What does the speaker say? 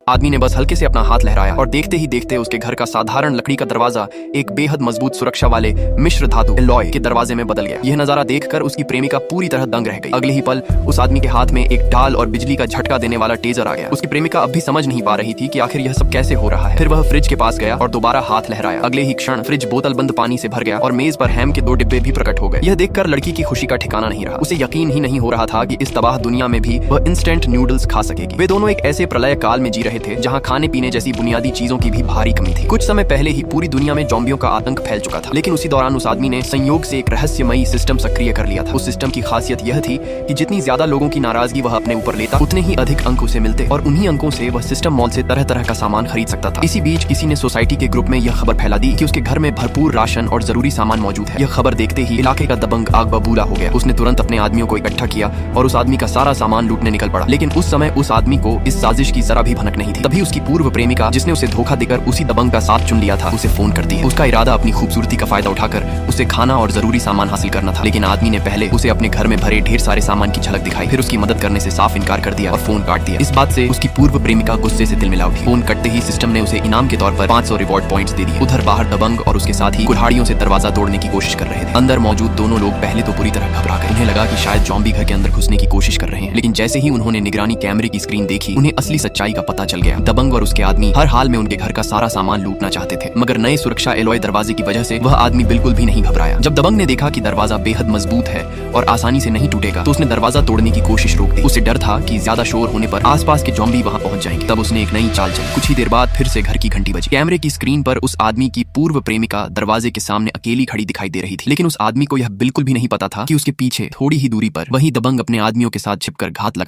आदमी ने बस हल्के से अपना हाथ लहराया और देखते ही देखते उसके घर का साधारण लकड़ी का दरवाजा एक बेहद मजबूत सुरक्षा वाले मिश्र धातु एलॉय के दरवाजे में बदल गया। यह नजारा देखकर उसकी प्रेमिका पूरी तरह दंग रह गई। अगले ही पल उस आदमी के हाथ में एक ढाल और बिजली का झटका देने वाला टेजर आ गया। उसकी प्रेमिका अब भी समझ नहीं पा रही थी कि आखिर यह सब कैसे हो रहा है। फिर वह फ्रिज के पास गया और दोबारा हाथ लहराया। अगले ही क्षण फ्रिज बोतल बंद पानी से भर गया और मेज पर हैम के 2 डिब्बे भी प्रकट हो गए। यह देखकर लड़की की खुशी का ठिकाना नहीं रहा। उसे यकीन ही नहीं हो रहा था कि इस तबाह दुनिया में भी वह इंस्टेंट नूडल्स खा सकेगी। वे दोनों एक ऐसे प्रलय काल में जी रहे थे जहाँ खाने पीने जैसी बुनियादी चीजों की भी भारी कमी थी। कुछ समय पहले ही पूरी दुनिया में ज़ॉम्बियों का आतंक फैल चुका था, लेकिन उसी दौरान उस आदमी ने संयोग से एक रहस्यमयी सिस्टम सक्रिय कर लिया था। उस सिस्टम की खासियत यह थी कि जितनी ज्यादा लोगों की नाराजगी वह अपने ऊपर लेता, उतने ही अधिक अंक उसे मिलते और उन्हीं अंकों से वह सिस्टम मॉल से तरह तरह का सामान खरीद सकता था। इसी बीच किसी ने सोसाइटी के ग्रुप में यह खबर फैला दी कि उसके घर में भरपूर राशन और जरूरी सामान मौजूद है। यह खबर देखते ही इलाके का दबंग आग बबूला हो गया। उसने तुरंत अपने आदमियों को इकट्ठा किया और उस आदमी का सारा सामान लूटने निकल पड़ा। लेकिन उस समय उस आदमी को इस साजिश की जरा भी भनक नहीं थी। तभी उसकी पूर्व प्रेमिका, जिसने उसे धोखा देकर उसी दबंग का साथ चुन लिया था, उसे फोन करती है। उसका इरादा अपनी खूबसूरती का फायदा उठाकर उसे खाना और जरूरी सामान हासिल करना था, लेकिन आदमी ने पहले उसे अपने घर में भरे ढेर सारे सामान की झलक दिखाई, फिर उसकी मदद करने से साफ इनकार कर दिया और फोन काट दिया। इस बात से उसकी पूर्व प्रेमिका गुस्से से तिलमिला उठी। फोन कटते ही सिस्टम ने उसे इनाम के तौर पर 500 रिवॉर्ड पॉइंट्स दे दिए। उधर बाहर दबंग और उसके साथ ही कुल्हाड़ियों से दरवाजा तोड़ने की कोशिश कर रहे थे। अंदर मौजूद दोनों लोग पहले तो पूरी तरह घबरा गए। उन्हें लगा कि शायद ज़ॉम्बी घर के अंदर घुसने की कोशिश कर रहे हैं, लेकिन जैसे ही उन्होंने निगरानी कैमरे की स्क्रीन देखी, उन्हें असली सच्चाई का पता चल गया। दबंग और उसके आदमी हर हाल में उनके घर का सारा सामान लूटना चाहते थे, मगर नए सुरक्षा एलॉय दरवाजे की वजह से वह आदमी बिल्कुल भी नहीं घबराया। जब दबंग ने देखा कि दरवाजा बेहद मजबूत है और आसानी से नहीं टूटेगा, तो उसने दरवाजा तोड़ने की कोशिश रोक दी। उसे डर था कि ज्यादा शोर होने पर आसपास के ज़ॉम्बी वहां पहुंच जाएंगे। तब उसने एक नई चाल चली। कुछ ही देर बाद फिर से घर की घंटी बजी। कैमरे की स्क्रीन पर उस आदमी की पूर्व प्रेमिका दरवाजे के सामने अकेली खड़ी दिखाई दे रही थी, लेकिन उस आदमी को यह बिल्कुल भी नहीं पता था कि उसके पीछे थोड़ी ही दूरी पर वही दबंग अपने आदमियों के साथ छिपकर घात लगा